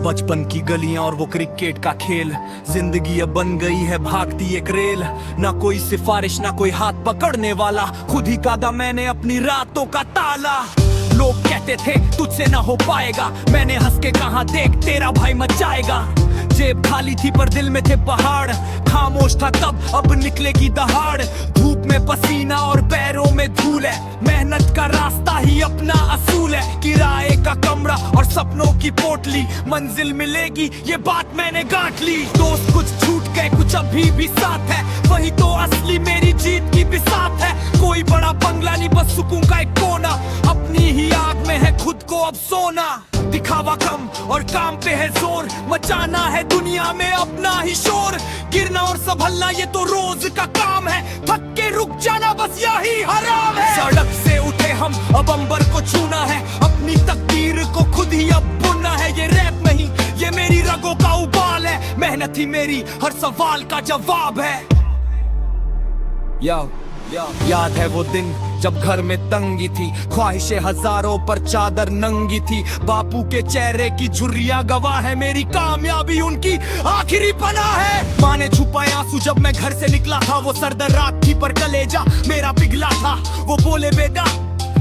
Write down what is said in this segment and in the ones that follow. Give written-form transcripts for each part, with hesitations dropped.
बचपन की गलियां और वो क्रिकेट का खेल, जिंदगी अब बन गई है भागती एक रेल। ना कोई सिफारिश ना कोई हाथ पकड़ने वाला, खुद ही कादा मैंने अपनी रातों का ताला। लोग कहते थे तुझसे ना हो पाएगा, मैंने हंस के कहा देख तेरा भाई मचाएगा। जेब खाली थी पर दिल में थे पहाड़, खामोश था तब अब निकलेगी दहाड़। धूप में पसीना और पैरों में धूल है, मेहनत का रास्ता ही अपना असूल है। किराए का कमरा और सपनों की पोटली, मंजिल मिलेगी ये बात मैंने गांठ ली। दोस्त कुछ छूट गए कुछ अभी भी साथ है, वही तो असली मेरी जीत की बिसात है। कोई बड़ा बंगला नहीं बस सुकून का एक कोना, अपनी ही आग में है खुद को अब सोना। दिखावा कम और काम पे है जोर, मचाना है दुनिया में अपना ही शोर। गिरना और संभलना ये तो रोज का काम है, थक के रुक जाना बस यही हराम है। सड़क से उठे हम अब अंबर को छूना है, अपनी तकदीर को खुद ही अब बुनना है। ये रैप नहीं ये मेरी रगों का उबाल है, मेहनत ही मेरी हर सवाल का जवाब है। याद है वो दिन जब घर में तंगी थी, ख्वाहिशें हजारों पर चादर नंगी थी। बापू के चेहरे की झुर्रियां गवाह है, मेरी कामयाबी उनकी आखिरी पनाह है। माँ ने छुपाए आंसू जब मैं घर से निकला था, वो सरदर्द रात थी पर कलेजा मेरा पिघला था। वो बोले बेटा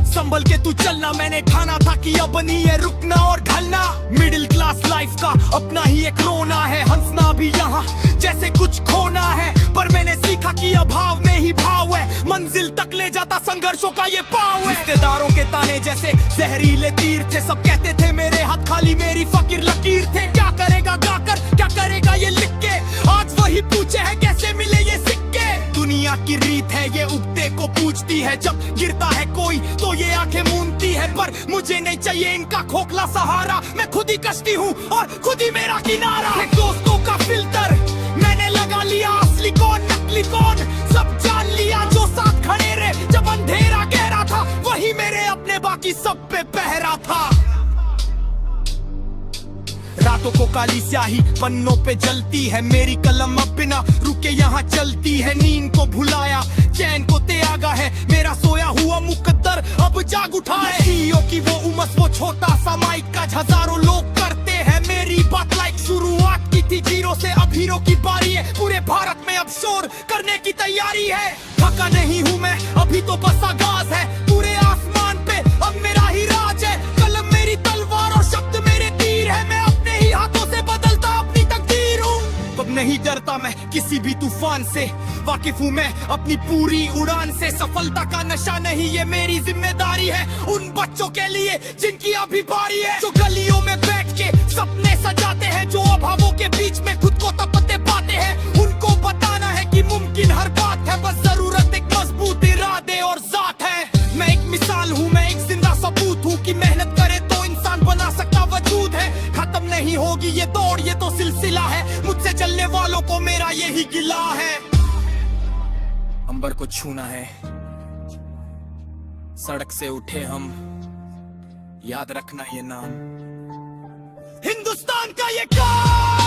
संभल के तू चलना, मैंने ठाना था कि अब नहीं है रुकना और ढलना। मिडिल क्लास लाइफ का अपना ही एक रोना है, हंसना भी यहाँ जैसे कुछ खोना है। पर मैंने सीखा कि अभाव में ही भाव है, मंजिल तक ले जाता संघर्षों का ये पाव है। रिश्तेदारों के ताने जैसे जहरीले तीर थे, सब कहते थे मेरे हाथ खाली मेरी फकीर लकीर थे। क्या करेगा गाकर क्या करेगा ये लिख के, आज वही पूछे है कैसे मिले ये सिक्के। दुनिया की रीत है ये उगते को पूछती है, जब गिरता है कोई तो ये आंखें मूंदती है। पर मुझे नहीं चाहिए इनका खोखला सहारा, मैं खुद ही कश्ती हूँ और खुद ही मेरा किनारा। दोस्तों का फिल्टर मैंने लगा लिया, असली कौन नकली कौन सब जान लिया। जो साथ खड़े रहे जब अंधेरा गहरा था, वही मेरे अपने बाकी सब पे पहरा था। रातों को काली स्याही पन्नों पे जलती है, मेरी कलम अब बिना रुके यहाँ चलती है। नींद को भुलाया चैन को त्यागा है, मेरा सोया हुआ मुकद्दर अब जाग उठा है। सीईओ की वो उमस वो छोटा सा माइक का हजारों लोग करते हैं मेरी बात लाइक। शुरुआत की थी जीरो से अब हीरो की बारी है, पूरे भारत में अब शोर करने की तैयारी है। थका नहीं हूँ मैं अभी तो बस आगाज है, पूरे आसमान पे अब मेरा ही राज है। कलम मेरी तलवार और शब्द मेरे तीर है, मैं अपने ही हाथों से बदलता अपनी तकदीर हूँ। अब नहीं डरता मैं किसी भी तूफान से, वाकिफ हूँ मैं अपनी पूरी उड़ान से। सफलता का नशा नहीं ये मेरी जिम्मेदारी है, उन बच्चों के लिए जिनकी अभी बारी है। जो गलियों में बैठ के सपने सजाते हैं, जो अभावों के बीच में खुद को तपते पाते हैं, उनको बताना है कि मुमकिन हर बात है, बस जरूरत एक मजबूत इरादे और जात है। मैं एक मिसाल हूँ मैं एक जिंदा सबूत हूँ कि मेहनत करे तो इंसान बना सकता वजूद है। खत्म नहीं होगी ये दौड़ ये तो सिलसिला है, मुझसे चलने वालों को मेरा यही गिला है। अंबर को छूना है, सड़क से उठे हम, याद रखना ये नाम हिंदुस्तान का ये काम।